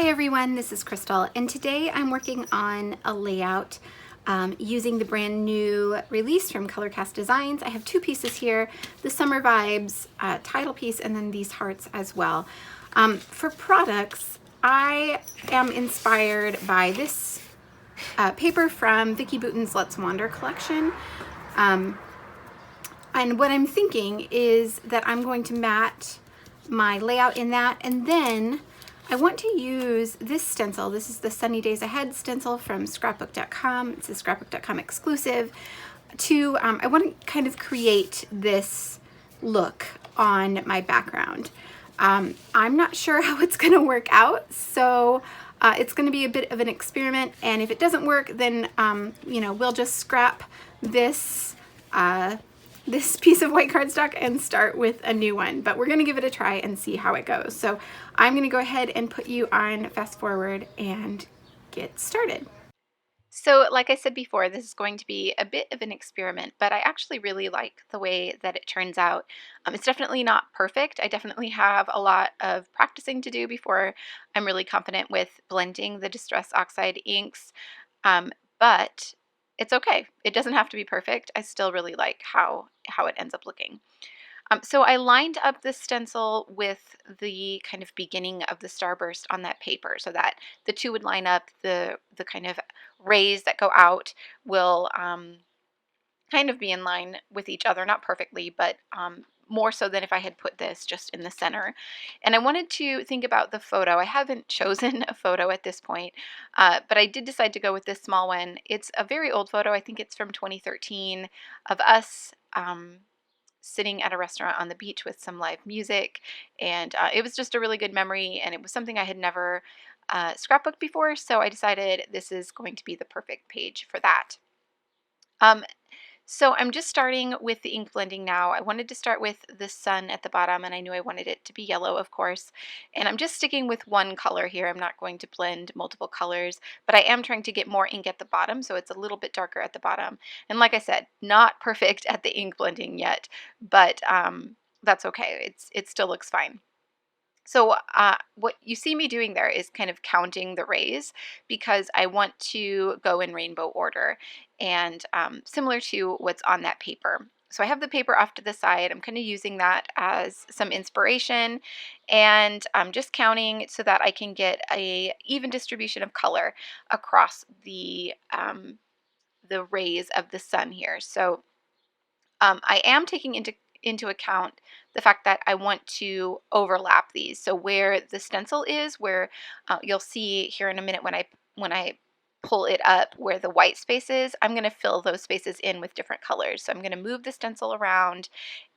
Hi everyone, this is Crystal, and today I'm working on a layout using the brand new release from Colorcast Designs. I have two pieces here, the Summer Vibes title piece and then these hearts as well. For products, I am inspired by this paper from Vicki Boutin's Let's Wander collection. And what I'm thinking is that I'm going to mat my layout in that, and then I want to use this stencil. This is the Sunny Days Ahead stencil from scrapbook.com. It's a scrapbook.com exclusive. I want to kind of create this look on my background. I'm not sure how it's going to work out, so it's going to be a bit of an experiment, and if it doesn't work, then we'll just scrap this this piece of white cardstock and start with a new one, but we're going to give it a try and see how it goes. So I'm going to go ahead and put you on fast forward and get started. So like I said before, this is going to be a bit of an experiment, but I actually really like the way that it turns out. It's definitely not perfect. I definitely have a lot of practicing to do before I'm really confident with blending the Distress Oxide inks, but it's okay. It doesn't have to be perfect. I still really like how it ends up looking. So I lined up this stencil with the kind of beginning of the starburst on that paper so that the two would line up. The kind of rays that go out will kind of be in line with each other, not perfectly, but more so than if I had put this just in the center. And I wanted to think about the photo. I haven't chosen a photo at this point, but I did decide to go with this small one. It's a very old photo. I think it's from 2013 of us sitting at a restaurant on the beach with some live music, and it was just a really good memory, and it was something I had never scrapbooked before, so I decided this is going to be the perfect page for that. So I'm just starting with the ink blending now. I wanted to start with the sun at the bottom, and I knew I wanted it to be yellow, of course. And I'm just sticking with one color here. I'm not going to blend multiple colors, but I am trying to get more ink at the bottom, so it's a little bit darker at the bottom. And like I said, not perfect at the ink blending yet, but that's okay. It still looks fine. So what you see me doing there is kind of counting the rays because I want to go in rainbow order and similar to what's on that paper. So I have the paper off to the side. I'm kind of using that as some inspiration, and I'm just counting so that I can get a even distribution of color across the rays of the sun here. So I am taking into account the fact that I want to overlap these. So where the stencil is, where you'll see here in a minute when I pull it up where the white space is, I'm going to fill those spaces in with different colors. So I'm going to move the stencil around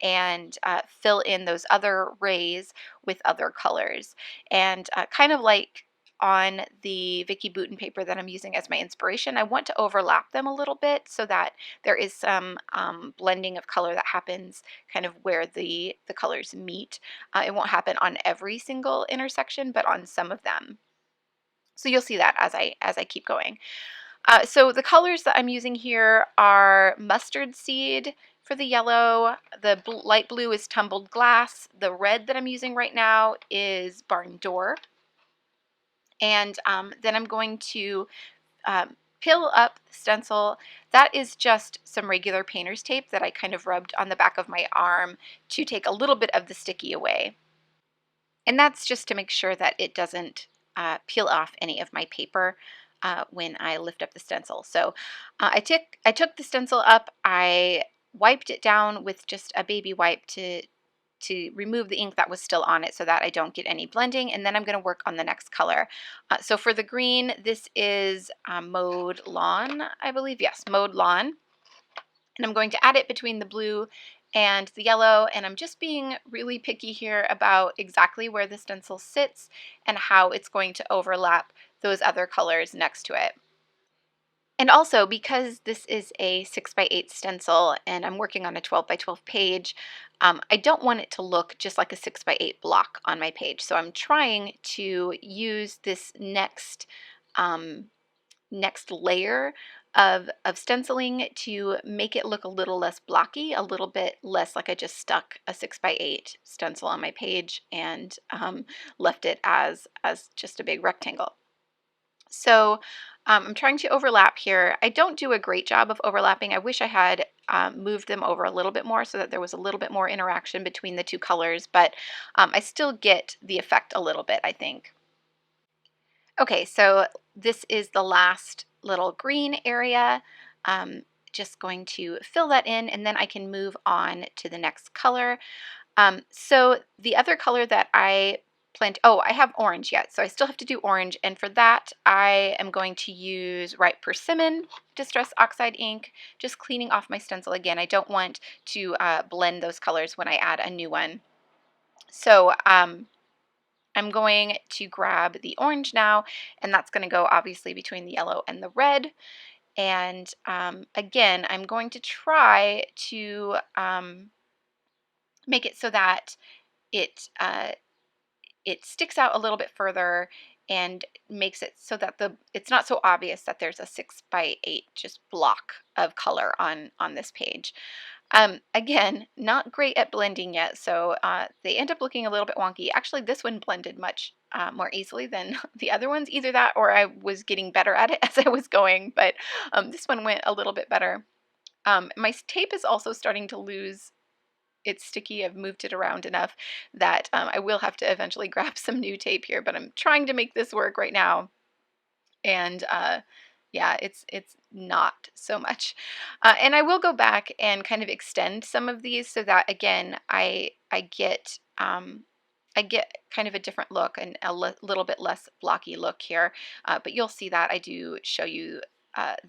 and fill in those other rays with other colors. And kind of like on the Vicki Boutin paper that I'm using as my inspiration, I want to overlap them a little bit so that there is some blending of color that happens kind of where the colors meet. It won't happen on every single intersection, but on some of them. So you'll see that as I keep going. So the colors that I'm using here are mustard seed for the yellow, the light blue is tumbled glass, the red that I'm using right now is barn door. And then I'm going to peel up the stencil. That is just some regular painter's tape that I kind of rubbed on the back of my arm to take a little bit of the sticky away. And that's just to make sure that it doesn't peel off any of my paper when I lift up the stencil. So I took the stencil up, I wiped it down with just a baby wipe to remove the ink that was still on it so that I don't get any blending, and then I'm going to work on the next color. So for the green, this is Mowed Lawn, I believe. Yes, Mowed Lawn. And I'm going to add it between the blue and the yellow, and I'm just being really picky here about exactly where the stencil sits and how it's going to overlap those other colors next to it. And also, because this is a 6x8 stencil and I'm working on a 12x12 page, I don't want it to look just like a 6x8 block on my page. So I'm trying to use this next layer of stenciling to make it look a little less blocky, a little bit less like I just stuck a 6x8 stencil on my page and left it as just a big rectangle. So I'm trying to overlap here. I don't do a great job of overlapping. I wish I had moved them over a little bit more so that there was a little bit more interaction between the two colors, but I still get the effect a little bit, I think. Okay, so this is the last little green area. Just going to fill that in, and then I can move on to the next color. So the other color that I planned, oh, I have orange yet, so I still have to do orange, and for that I am going to use Ripe Persimmon Distress Oxide ink, just cleaning off my stencil again. I don't want to blend those colors when I add a new one. So I'm going to grab the orange now, and that's going to go obviously between the yellow and the red. And again, I'm going to try to make it so that it it sticks out a little bit further and makes it so that it's not so obvious that there's a 6x8 just block of color on this page. Again, not great at blending yet, so they end up looking a little bit wonky. Actually, this one blended much more easily than the other ones. Either that or I was getting better at it as I was going, but this one went a little bit better. My tape is also starting to lose its sticky. I've moved it around enough that I will have to eventually grab some new tape here, but I'm trying to make this work right now. And yeah, it's not so much. And I will go back and kind of extend some of these so that again I get kind of a different look and a little bit less blocky look here. But you'll see that I do show you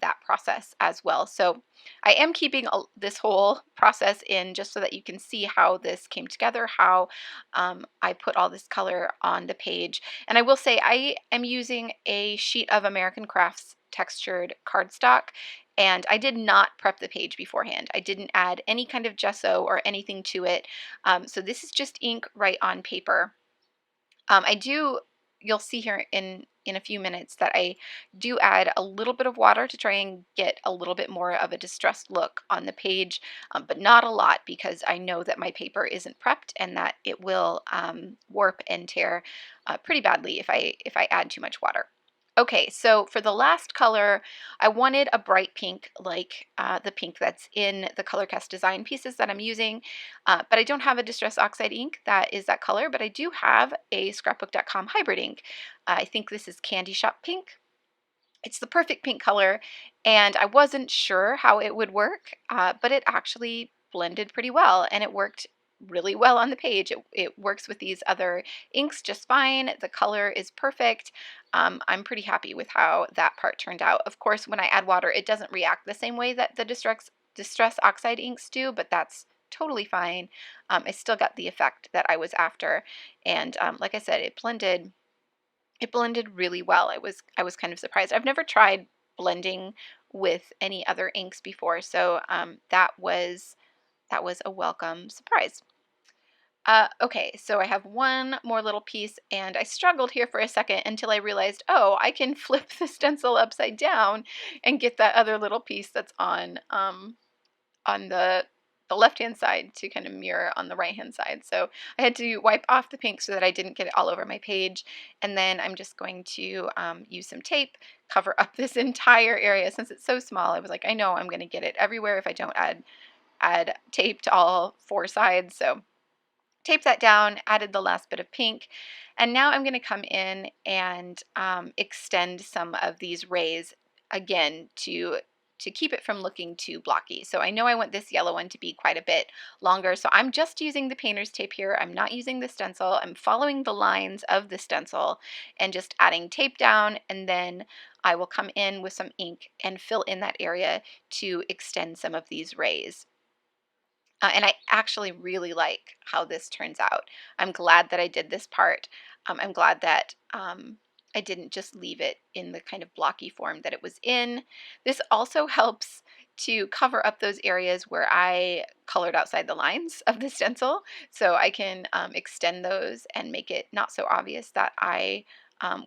that process as well. So I am keeping this whole process in just so that you can see how this came together, how I put all this color on the page. And I will say I am using a sheet of American Crafts textured cardstock, and I did not prep the page beforehand. I didn't add any kind of gesso or anything to it. So this is just ink right on paper. You'll see here in a few minutes that I do add a little bit of water to try and get a little bit more of a distressed look on the page, but not a lot because I know that my paper isn't prepped and that it will warp and tear pretty badly if I add too much water. Okay, so for the last color, I wanted a bright pink like the pink that's in the ColorCast design pieces that I'm using, but I don't have a Distress Oxide ink that is that color, but I do have a Scrapbook.com hybrid ink. I think this is Candy Shop Pink. It's the perfect pink color, and I wasn't sure how it would work, but it actually blended pretty well, and it worked really well on the page. It works with these other inks just fine. The color is perfect. I'm pretty happy with how that part turned out. Of course, when I add water, it doesn't react the same way that the Distress Oxide inks do, but that's totally fine. I still got the effect that I was after, and like I said, it blended really well. I was kind of surprised. I've never tried blending with any other inks before, so that was a welcome surprise. Okay, so I have one more little piece, and I struggled here for a second until I realized, oh, I can flip the stencil upside down and get that other little piece that's on the left-hand side to kind of mirror on the right-hand side. So I had to wipe off the pink so that I didn't get it all over my page. And then I'm just going to use some tape, cover up this entire area. Since it's so small, I was like, I know I'm going to get it everywhere if I don't add tape to all four sides. So tape that down, added the last bit of pink, and now I'm going to come in and extend some of these rays again to keep it from looking too blocky. So I know I want this yellow one to be quite a bit longer, so I'm just using the painter's tape here. I'm not using the stencil. I'm following the lines of the stencil and just adding tape down, and then I will come in with some ink and fill in that area to extend some of these rays. And I actually really like how this turns out. I'm glad that I did this part. I'm glad that I didn't just leave it in the kind of blocky form that it was in. This also helps to cover up those areas where I colored outside the lines of the stencil. So I can extend those and make it not so obvious that I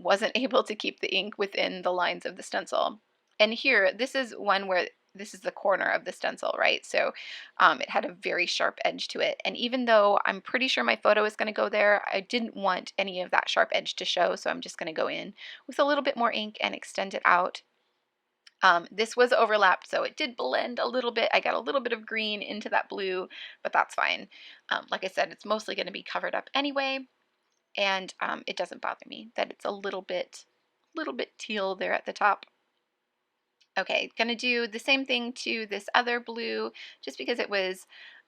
wasn't able to keep the ink within the lines of the stencil. And here, this is one where this is the corner of the stencil, right? So it had a very sharp edge to it. And even though I'm pretty sure my photo is going to go there, I didn't want any of that sharp edge to show. So I'm just going to go in with a little bit more ink and extend it out. This was overlapped, so it did blend a little bit. I got a little bit of green into that blue, but that's fine. Like I said, it's mostly going to be covered up anyway, and it doesn't bother me that it's a little bit teal there at the top. Okay, gonna do the same thing to this other blue, just because it was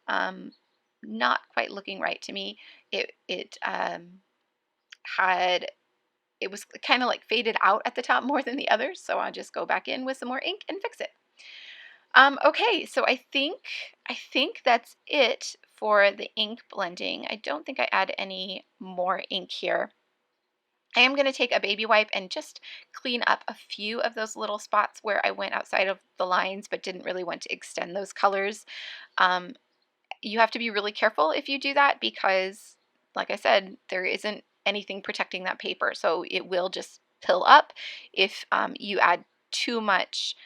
not quite looking right to me. It was kind of like faded out at the top more than the others, so I'll just go back in with some more ink and fix it. Okay, so I think that's it for the ink blending. I don't think I add any more ink here. I am going to take a baby wipe and just clean up a few of those little spots where I went outside of the lines but didn't really want to extend those colors. You have to be really careful if you do that because, like I said, there isn't anything protecting that paper, so it will just pill up if you add too much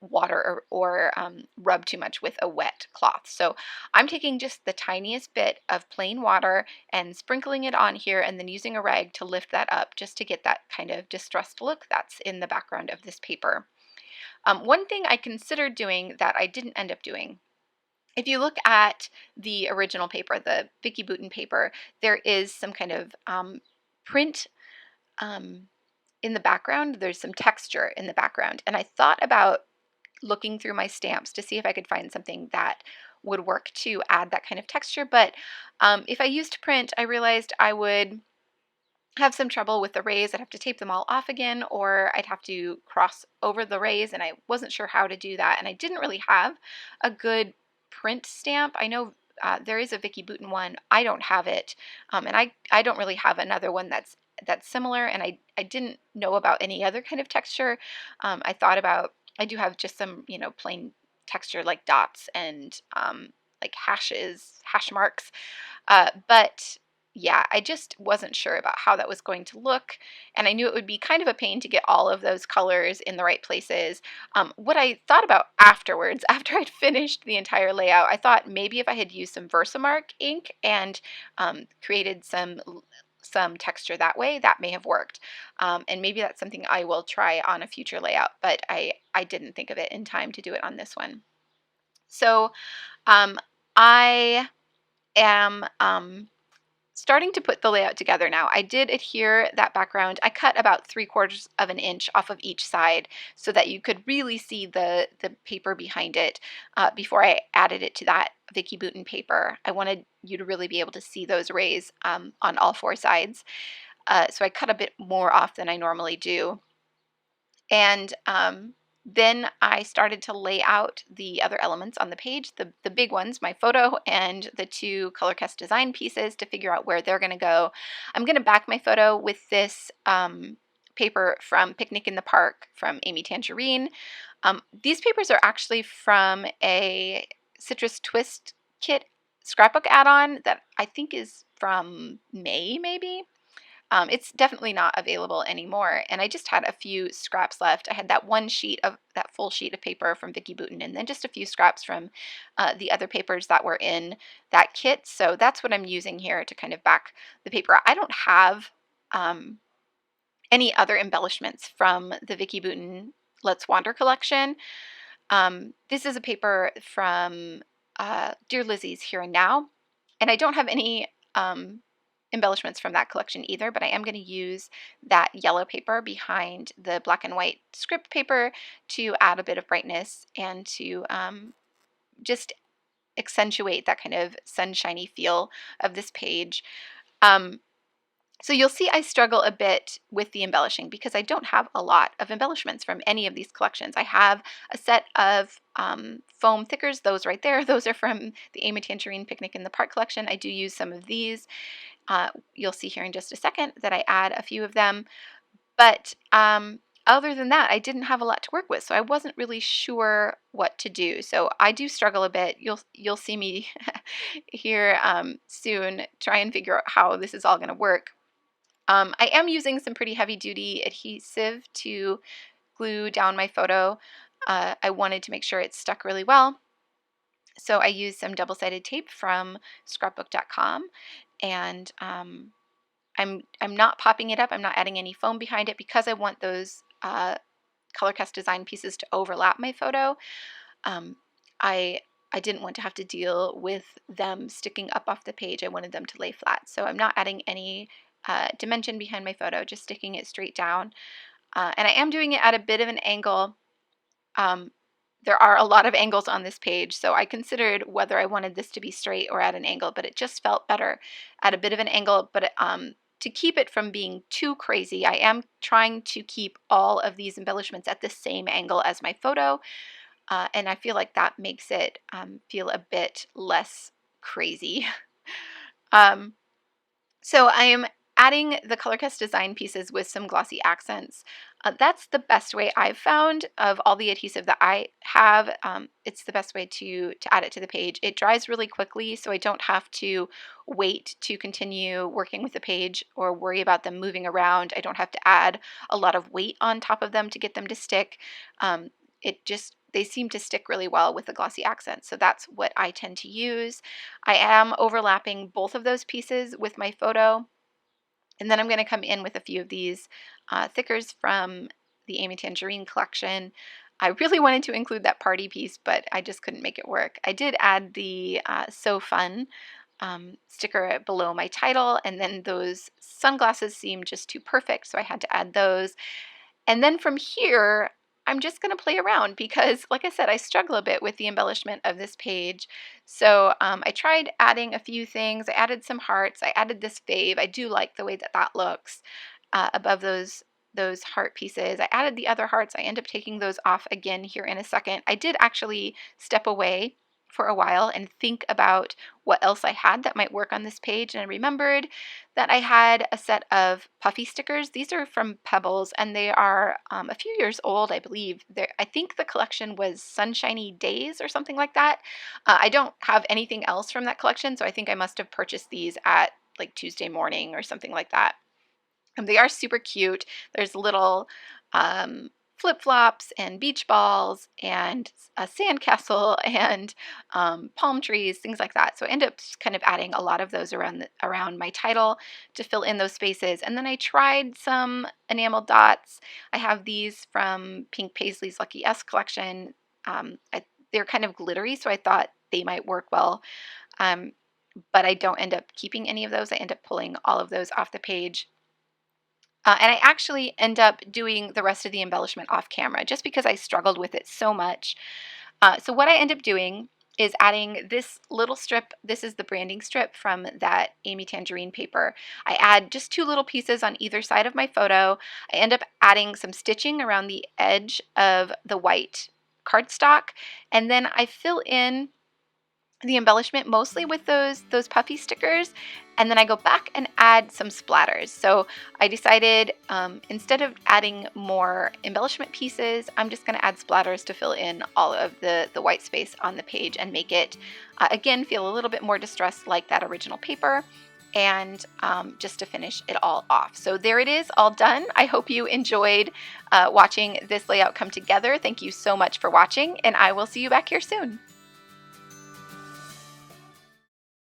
water or rub too much with a wet cloth. So I'm taking just the tiniest bit of plain water and sprinkling it on here and then using a rag to lift that up just to get that kind of distressed look that's in the background of this paper. One thing I considered doing that I didn't end up doing, if you look at the original paper, the Vicki Boutin paper, there is some kind of print in the background. There's some texture in the background, and I thought about looking through my stamps to see if I could find something that would work to add that kind of texture, but if I used print, I realized I would have some trouble with the rays. I'd have to tape them all off again, or I'd have to cross over the rays, and I wasn't sure how to do that, and I didn't really have a good print stamp. I know there is a Vicki Boutin one. I don't have it, and I don't really have another one that's similar, and I didn't know about any other kind of texture. I do have just some, plain texture like dots and like hash marks. But yeah, I just wasn't sure about how that was going to look. And I knew it would be kind of a pain to get all of those colors in the right places. What I thought about afterwards, after I'd finished the entire layout, I thought maybe if I had used some Versamark ink and created some texture that way, that may have worked. And maybe that's something I will try on a future layout, but I didn't think of it in time to do it on this one. So I am starting to put the layout together now. I did adhere that background. I cut about 3/4 of an inch off of each side so that you could really see the paper behind it before I added it to that Vicki Boutin paper. I wanted you to really be able to see those rays on all 4 sides. So I cut a bit more off than I normally do. And then I started to lay out the other elements on the page, the big ones, my photo and the 2 Colorcast design pieces, to figure out where they're going to go. I'm going to back my photo with this paper from Picnic in the Park from Amy Tangerine. These papers are actually from a Citrus Twist kit scrapbook add-on that I think is from May, maybe. It's definitely not available anymore, and I just had a few scraps left. I had that full sheet of paper from Vicki Boutin, and then just a few scraps from the other papers that were in that kit. So that's what I'm using here to kind of back the paper. I don't have any other embellishments from the Vicki Boutin Let's Wander collection. This is a paper from Dear Lizzie's Here and Now, and I don't have any embellishments from that collection either, but I am going to use that yellow paper behind the black and white script paper to add a bit of brightness and to just accentuate that kind of sunshiny feel of this page. So you'll see I struggle a bit with the embellishing because I don't have a lot of embellishments from any of these collections. I have a set of foam thickers, those right there. Those are from the Amy Tangerine Picnic in the Park collection. I do use some of these. You'll see here in just a second that I add a few of them, but other than that, I didn't have a lot to work with, so I wasn't really sure what to do. So I do struggle a bit. You'll see me here soon try and figure out how this is all going to work. I am using some pretty heavy-duty adhesive to glue down my photo, I wanted to make sure it stuck really well. So I used some double-sided tape from scrapbook.com, and I'm not popping it up. I'm not adding any foam behind it because I want those Colorcast design pieces to overlap my photo. I didn't want to have to deal with them sticking up off the page. I wanted them to lay flat. So I'm not adding any dimension behind my photo, just sticking it straight down. And I am doing it at a bit of an angle. There are a lot of angles on this page, so I considered whether I wanted this to be straight or at an angle, but it just felt better at a bit of an angle. But to keep it from being too crazy, I am trying to keep all of these embellishments at the same angle as my photo, and I feel like that makes it feel a bit less crazy. So I am adding the Colorcast design pieces with some glossy accents. That's the best way I've found of all the adhesive that I have. It's the best way to add it to the page. It dries really quickly, so I don't have to wait to continue working with the page or worry about them moving around. I don't have to add a lot of weight on top of them to get them to stick. They seem to stick really well with the glossy accents, so that's what I tend to use. I am overlapping both of those pieces with my photo. And then I'm going to come in with a few of these thickers from the Amy Tangerine collection. I really wanted to include that party piece, but I just couldn't make it work. I did add the So Fun sticker below my title, and then those sunglasses seemed just too perfect, so I had to add those. And then from here, I'm just going to play around because, like I said, I struggle a bit with the embellishment of this page. So I tried adding a few things. I added some hearts. I added this fave. I do like the way that that looks above those heart pieces. I added the other hearts. I end up taking those off again here in a second. I did actually step away for a while and think about what else I had that might work on this page, and I remembered that I had a set of Puffy stickers. These are from Pebbles, and they are a few years old, I believe. I think the collection was Sunshiny Days or something like that. I don't have anything else from that collection, so I think I must have purchased these at like Tuesday morning or something like that. They are super cute. There's little flip-flops and beach balls and a sandcastle and palm trees, things like that. So I end up kind of adding a lot of those around my title to fill in those spaces. And then I tried some enamel dots. I have these from Pink Paisley's Lucky S collection. They're kind of glittery, so I thought they might work well. But I don't end up keeping any of those. I end up pulling all of those off the page. And I actually end up doing the rest of the embellishment off camera just because I struggled with it so much. So what I end up doing is adding this little strip. This is the branding strip from that Amy Tangerine paper. I add just 2 little pieces on either side of my photo. I end up adding some stitching around the edge of the white cardstock, and then I fill in the embellishment mostly with those puffy stickers, and then I go back and add some splatters. So I decided instead of adding more embellishment pieces, I'm just going to add splatters to fill in all of the white space on the page and make it again feel a little bit more distressed like that original paper, and just to finish it all off. So there it is, all done. I hope you enjoyed watching this layout come together. Thank you so much for watching, and I will see you back here soon.